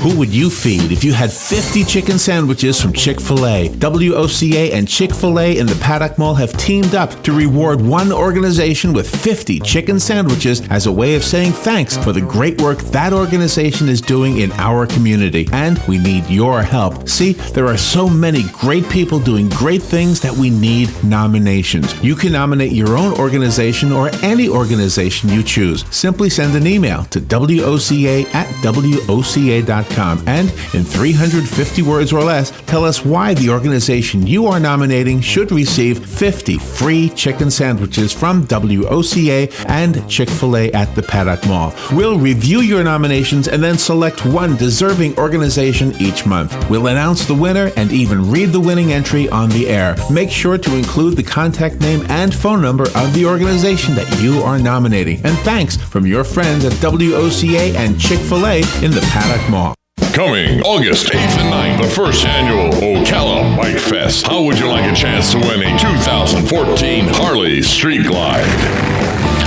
Who would you feed if you had 50 chicken sandwiches from Chick-fil-A? WOCA and Chick-fil-A in the Paddock Mall have teamed up to reward one organization with 50 chicken sandwiches as a way of saying thanks for the great work that organization is doing in our community. And we need your help. See, there are so many great people doing great things that we need nominations. You can nominate your own organization or any organization you choose. Simply send an email to WOCA@WOCA.com. And in 350 words or less, tell us why the organization you are nominating should receive 50 free chicken sandwiches from WOCA and Chick-fil-A at the Paddock Mall. We'll review your nominations and then select one deserving organization each month. We'll announce the winner and even read the winning entry on the air. Make sure to include the contact name and phone number of the organization that you are nominating. And thanks from your friends at WOCA and Chick-fil-A in the Paddock Mall. Coming August 8th and 9th, the first annual Ocala Bike Fest. How would you like a chance to win a 2014 Harley Street Glide?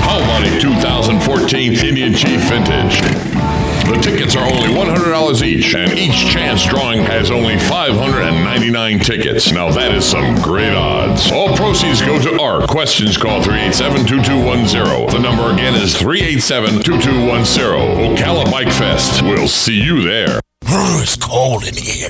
How about a 2014 Indian Chief Vintage? The tickets are only $100 each, and each chance drawing has only 599 tickets. Now that is some great odds. All proceeds go to ARC. Questions, call 387-2210. The number again is 387-2210. Ocala Bike Fest. We'll see you there. Ooh, it's cold in here.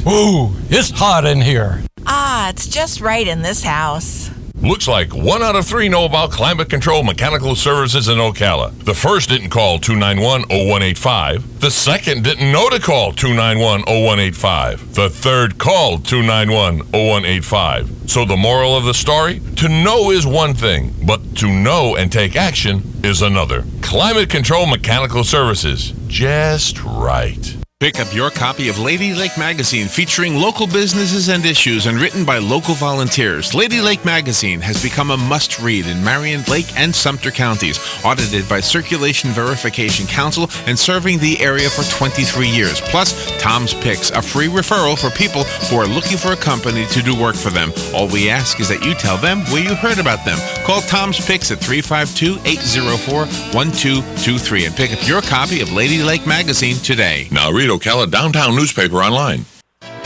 Ooh, it's hot in here. Ah, it's just right in this house. Looks like 1 out of 3 know about climate control mechanical services in Ocala. The first didn't call 291-0185. The second didn't know to call 291-0185. The third called 291-0185. So the moral of the story? To know is one thing, but to know and take action is another. Climate control mechanical services. Just right. Pick up your copy of Lady Lake Magazine featuring local businesses and issues and written by local volunteers. Lady Lake Magazine has become a must-read in Marion, Lake, and Sumter counties, audited by Circulation Verification Council and serving the area for 23 years. Plus, Tom's Picks, a free referral for people who are looking for a company to do work for them. All we ask is that you tell them where you heard about them. Call Tom's Picks at 352-804-1223 and pick up your copy of Lady Lake Magazine today. Now read Ocala Downtown newspaper online.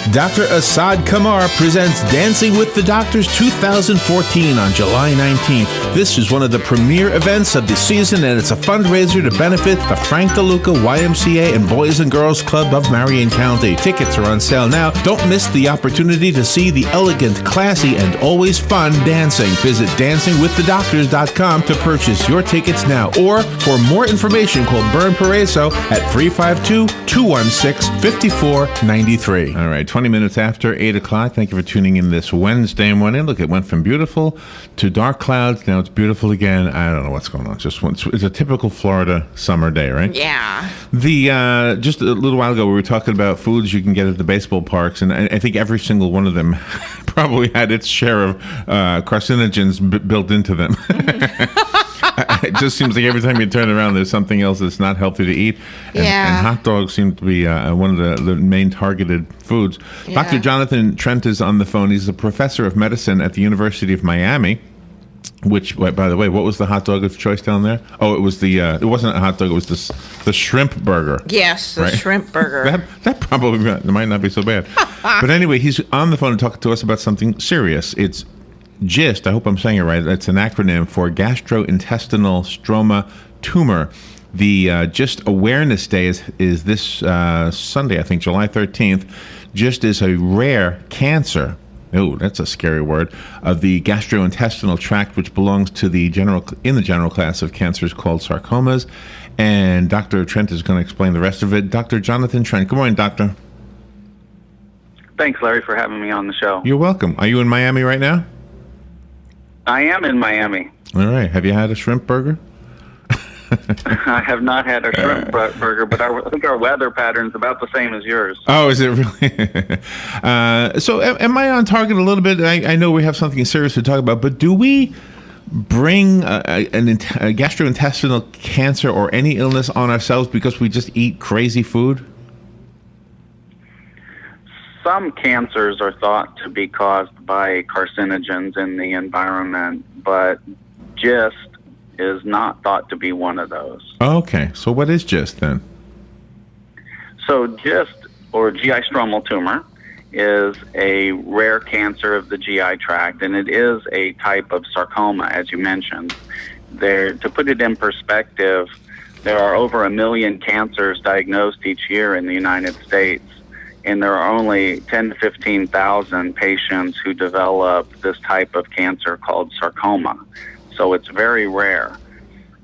Dr. Asad Kamar presents Dancing with the Doctors 2014 on July 19th. This is one of the premier events of the season, and it's a fundraiser to benefit the Frank DeLuca YMCA and Boys and Girls Club of Marion County. Tickets are on sale now. Don't miss the opportunity to see the elegant, classy, and always fun dancing. Visit dancingwiththedoctors.com to purchase your tickets now, or for more information, call Bern Pareso at 352-216-5493. All right, 20 minutes after 8 o'clock. Thank you for tuning in this Wednesday morning. Look, it went from beautiful to dark clouds. Now it's beautiful again. I don't know what's going on. It's a typical Florida summer day, right? Yeah. Just a little while ago, we were talking about foods you can get at the baseball parks, and I think every single one of them probably had its share of carcinogens built into them. It just seems like every time you turn around, there's something else that's not healthy to eat. And hot dogs seem to be one of the main targeted foods. Yeah. Dr. Jonathan Trent is on the phone. He's a professor of medicine at the University of Miami. Which, by the way, what was the hot dog of choice down there? Oh, it was it wasn't a hot dog. It was the shrimp burger. Yes, the right? shrimp burger. that probably might not be so bad. But anyway, he's on the phone to talk to us about something serious. It's GIST, I hope I'm saying it right. That's an acronym for gastrointestinal stroma tumor. The GIST Awareness Day is this Sunday, I think, July 13th. GIST is a rare cancer. Oh, that's a scary word. Of the gastrointestinal tract, which belongs to the general class of cancers called sarcomas. And Dr. Trent is going to explain the rest of it. Dr. Jonathan Trent. Good morning, doctor. Thanks, Larry, for having me on the show. You're welcome. Are you in Miami right now? I am in Miami. All right. Have you had a shrimp burger? I have not had a shrimp burger, but I think our weather pattern's about the same as yours. Oh, is it really? So am I on target a little bit? I know we have something serious to talk about, but do we bring a gastrointestinal cancer or any illness on ourselves because we just eat crazy food? Some cancers are thought to be caused by carcinogens in the environment, but GIST is not thought to be one of those. Okay, so what is GIST then? So GIST, or GI stromal tumor, is a rare cancer of the GI tract, and it is a type of sarcoma, as you mentioned. To put it in perspective, there are over 1 million cancers diagnosed each year in the United States, and there are only 10 to 15,000 patients who develop this type of cancer called sarcoma. So it's very rare.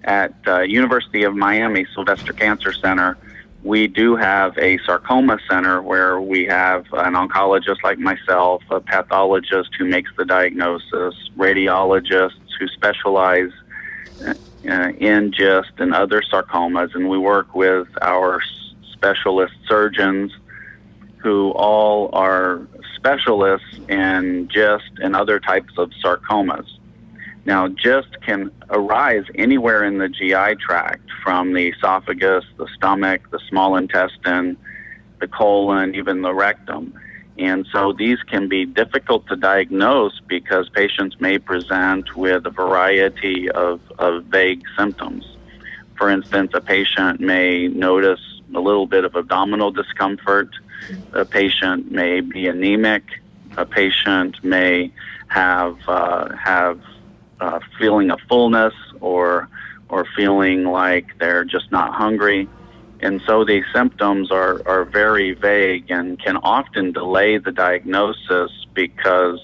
At University of Miami Sylvester Cancer Center, we do have a sarcoma center where we have an oncologist like myself, a pathologist who makes the diagnosis, radiologists who specialize in GIST and other sarcomas, and we work with our specialist surgeons who all are specialists in GIST and other types of sarcomas. Now, GIST can arise anywhere in the GI tract, from the esophagus, the stomach, the small intestine, the colon, even the rectum. And so these can be difficult to diagnose because patients may present with a variety of vague symptoms. For instance, a patient may notice a little bit of abdominal discomfort. A patient may be anemic. A patient may have feeling of fullness or feeling like they're just not hungry. And so these symptoms are very vague and can often delay the diagnosis because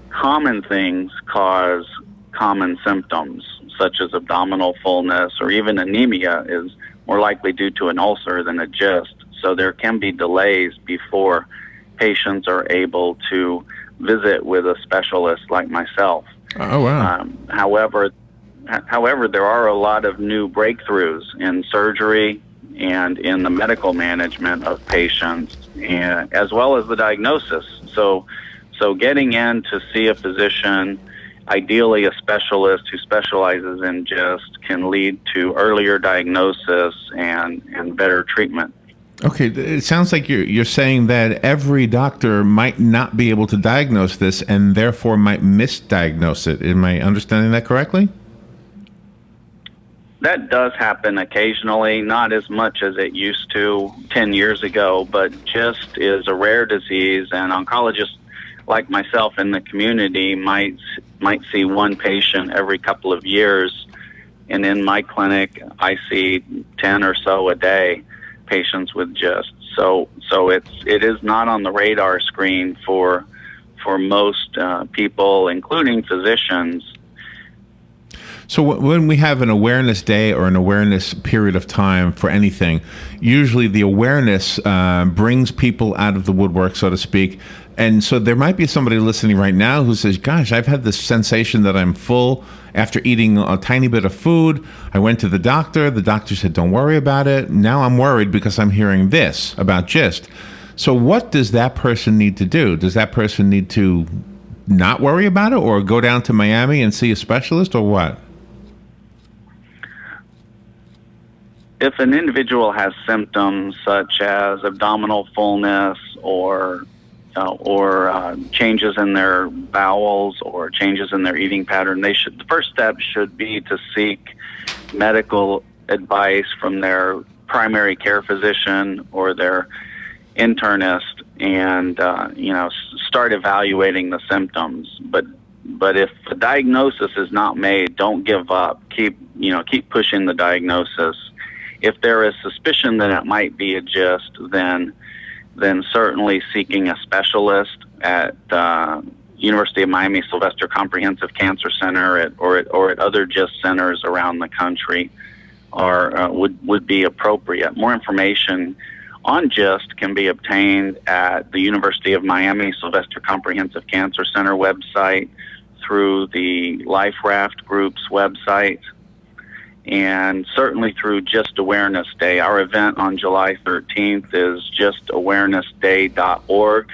common things cause common symptoms, such as abdominal fullness or even anemia is more likely due to an ulcer than a GIST. So there can be delays before patients are able to visit with a specialist like myself. Oh, wow. However, there are a lot of new breakthroughs in surgery and in the medical management of patients, and as well as the diagnosis. So getting in to see a physician, ideally a specialist who specializes in GIST, can lead to earlier diagnosis and better treatment. Okay, it sounds like you're saying that every doctor might not be able to diagnose this and therefore might misdiagnose it. Am I understanding that correctly? That does happen occasionally, not as much as it used to 10 years ago, but GIST is a rare disease, and oncologists like myself in the community might see one patient every couple of years. And in my clinic, I see 10 or so a day patients with GIST. So it is not on the radar screen for most people, including physicians. So when we have an awareness day or an awareness period of time for anything, usually the awareness brings people out of the woodwork, so to speak. And so there might be somebody listening right now who says, gosh, I've had this sensation that I'm full after eating a tiny bit of food. I went to the doctor. The doctor said, don't worry about it. Now I'm worried because I'm hearing this about GIST. So what does that person need to do? Does that person need to not worry about it or go down to Miami and see a specialist or what? If an individual has symptoms such as abdominal fullness or changes in their bowels or changes in their eating pattern, the first step should be to seek medical advice from their primary care physician or their internist, and start evaluating the symptoms. But if the diagnosis is not made, don't give up. Keep pushing the diagnosis. If there is suspicion that it might be a GIST, then certainly seeking a specialist at University of Miami Sylvester Comprehensive Cancer Center or at other GIST centers around the country would be appropriate. More information on GIST can be obtained at the University of Miami Sylvester Comprehensive Cancer Center website, through the Life Raft Group's website, and certainly through GIST Awareness Day. Our event on July 13th is gistawarenessday.org,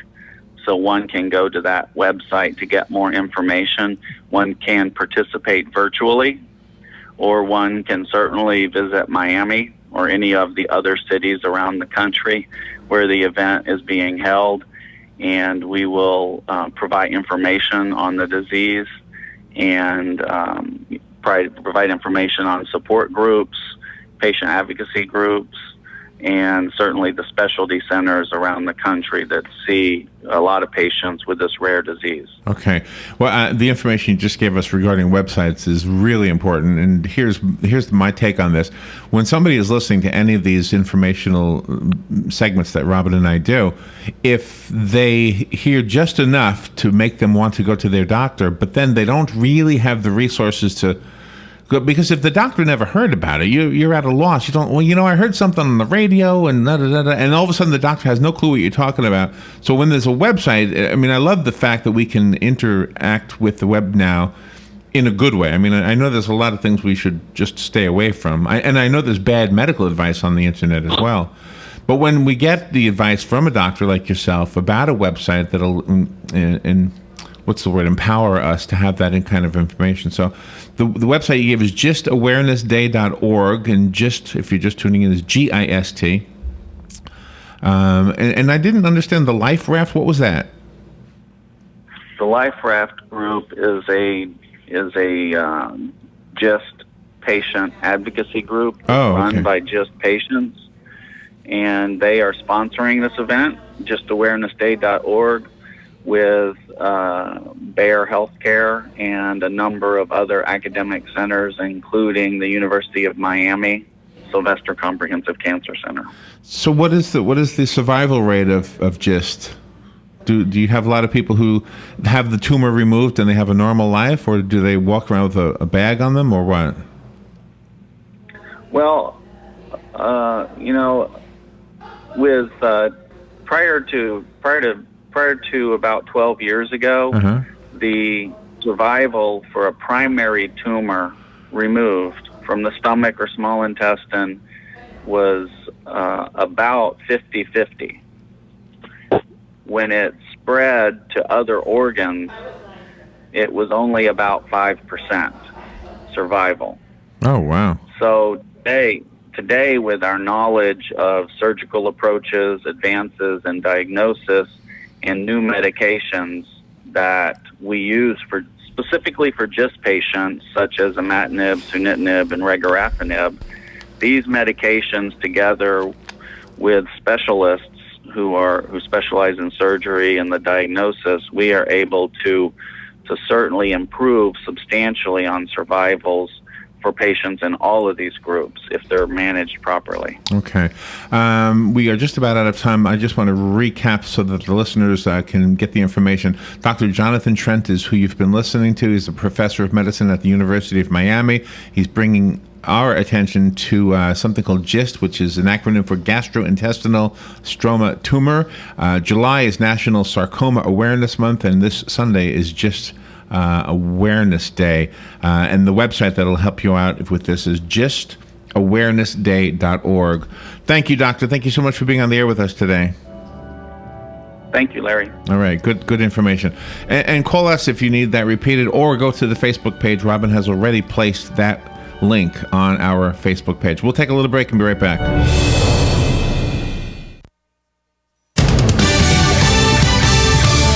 so one can go to that website to get more information. One can participate virtually, or one can certainly visit Miami or any of the other cities around the country where the event is being held, and we will provide information on the disease and provide information on support groups, patient advocacy groups, and certainly the specialty centers around the country that see a lot of patients with this rare disease. Okay. Well, the information you just gave us regarding websites is really important, and here's my take on this. When somebody is listening to any of these informational segments that Robin and I do, if they hear just enough to make them want to go to their doctor, but then they don't really have the resources to, because if the doctor never heard about it, you're at a loss. You don't, I heard something on the radio and and all of a sudden the doctor has no clue what you're talking about. So when there's a website, I love the fact that we can interact with the web now in a good way. I know there's a lot of things we should just stay away from. And I know there's bad medical advice on the internet as well. But when we get the advice from a doctor like yourself about a website that'll, empower us to have that kind of information. So the website you gave is gistawarenessday.org, and GIST, if you're just tuning in, is GIST. And I didn't understand the Life Raft. What was that? The Life Raft Group is a GIST patient advocacy group run by GIST patients, and they are sponsoring this event, gistawarenessday.org, with Bayer Healthcare and a number of other academic centers, including the University of Miami Sylvester Comprehensive Cancer Center. So what is the survival rate of GIST? Do you have a lot of people who have the tumor removed and they have a normal life, or do they walk around with a bag on them, or what? Well, with prior to about 12 years ago, the survival for a primary tumor removed from the stomach or small intestine was about 50-50. When it spread to other organs, it was only about 5% survival. Oh, wow. So today, with our knowledge of surgical approaches, advances in diagnosis, and new medications that we use specifically for GIST patients, such as imatinib, sunitinib, and regorafenib. These medications, together with specialists who specialize in surgery and the diagnosis, we are able to certainly improve substantially on survivals for patients in all of these groups if they're managed properly. Okay. We are just about out of time. I just want to recap so that the listeners can get the information. Dr. Jonathan Trent is who you've been listening to. He's a professor of medicine at the University of Miami. He's bringing our attention to something called GIST, which is an acronym for gastrointestinal stroma tumor. July is National Sarcoma Awareness Month, and this Sunday is GIST Awareness Day. And the website that'll help you out with this is gistawarenessday.org. Thank you, Doctor. Thank you so much for being on the air with us today. Thank you, Larry. All right, good information. And call us if you need that repeated, or go to the Facebook page. Robin has already placed that link on our Facebook page. We'll take a little break and be right back.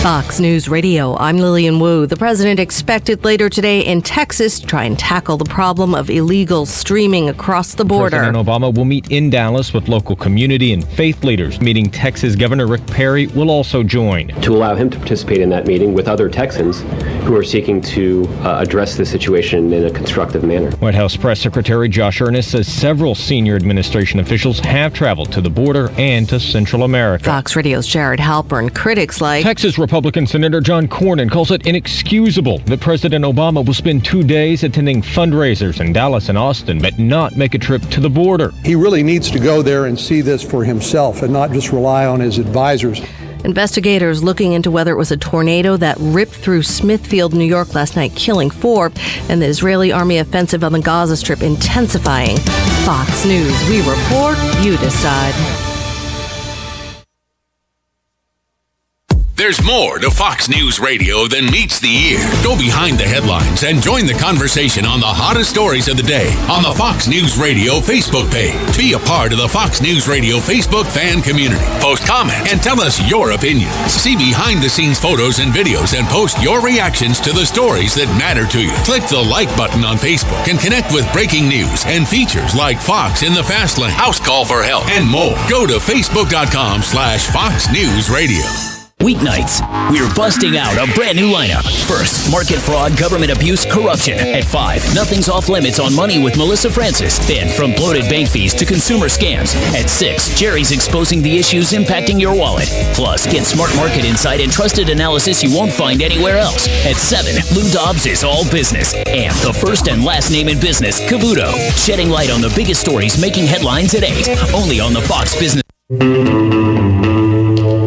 Fox News Radio, I'm Lillian Wu. The president expected later today in Texas to try and tackle the problem of illegal streaming across the border. President Obama will meet in Dallas with local community and faith leaders. Meeting Texas Governor Rick Perry will also join. To allow him to participate in that meeting with other Texans who are seeking to address the situation in a constructive manner. White House Press Secretary Josh Earnest says several senior administration officials have traveled to the border and to Central America. Fox Radio's Jared Halpern. Critics like Texas Republican Senator John Cornyn calls it inexcusable that President Obama will spend 2 days attending fundraisers in Dallas and Austin, but not make a trip to the border. He really needs to go there and see this for himself and not just rely on his advisors. Investigators looking into whether it was a tornado that ripped through Smithfield, New York last night, killing 4, and the Israeli army offensive on the Gaza Strip intensifying. Fox News, we report, you decide. There's more to Fox News Radio than meets the ear. Go behind the headlines and join the conversation on the hottest stories of the day on the Fox News Radio Facebook page. Be a part of the Fox News Radio Facebook fan community. Post comments and tell us your opinions. See behind-the-scenes photos and videos and post your reactions to the stories that matter to you. Click the like button on Facebook and connect with breaking news and features like Fox in the Fast Lane, House Call for Help, and more. Go to Facebook.com/Fox News Radio. Weeknights, we're busting out a brand new lineup. First, market fraud, government abuse, corruption. At 5, nothing's off limits on money with Melissa Francis. Then, from bloated bank fees to consumer scams. At 6, Jerry's exposing the issues impacting your wallet. Plus, get smart market insight and trusted analysis you won't find anywhere else. At 7, Lou Dobbs is all business. And the first and last name in business, Cavuto, shedding light on the biggest stories making headlines at 8. Only on the Fox Business.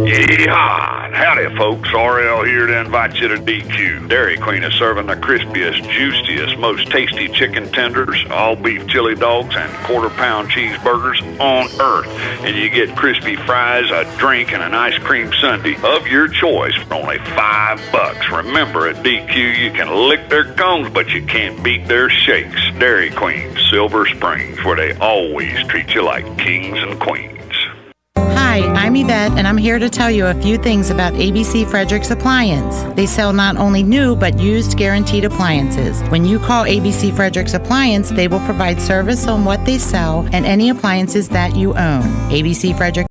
Yeehaw! Howdy, folks. RL here to invite you to DQ. Dairy Queen is serving the crispiest, juiciest, most tasty chicken tenders, all beef chili dogs, and quarter-pound cheeseburgers on earth. And you get crispy fries, a drink, and an ice cream sundae of your choice for only $5. Remember, at DQ, you can lick their cones, but you can't beat their shakes. Dairy Queen, Silver Springs, where they always treat you like kings and queens. Hi, I'm Yvette, and I'm here to tell you a few things about ABC Frederick's Appliance. They sell not only new, but used guaranteed appliances. When you call ABC Frederick's Appliance, they will provide service on what they sell and any appliances that you own. ABC Frederick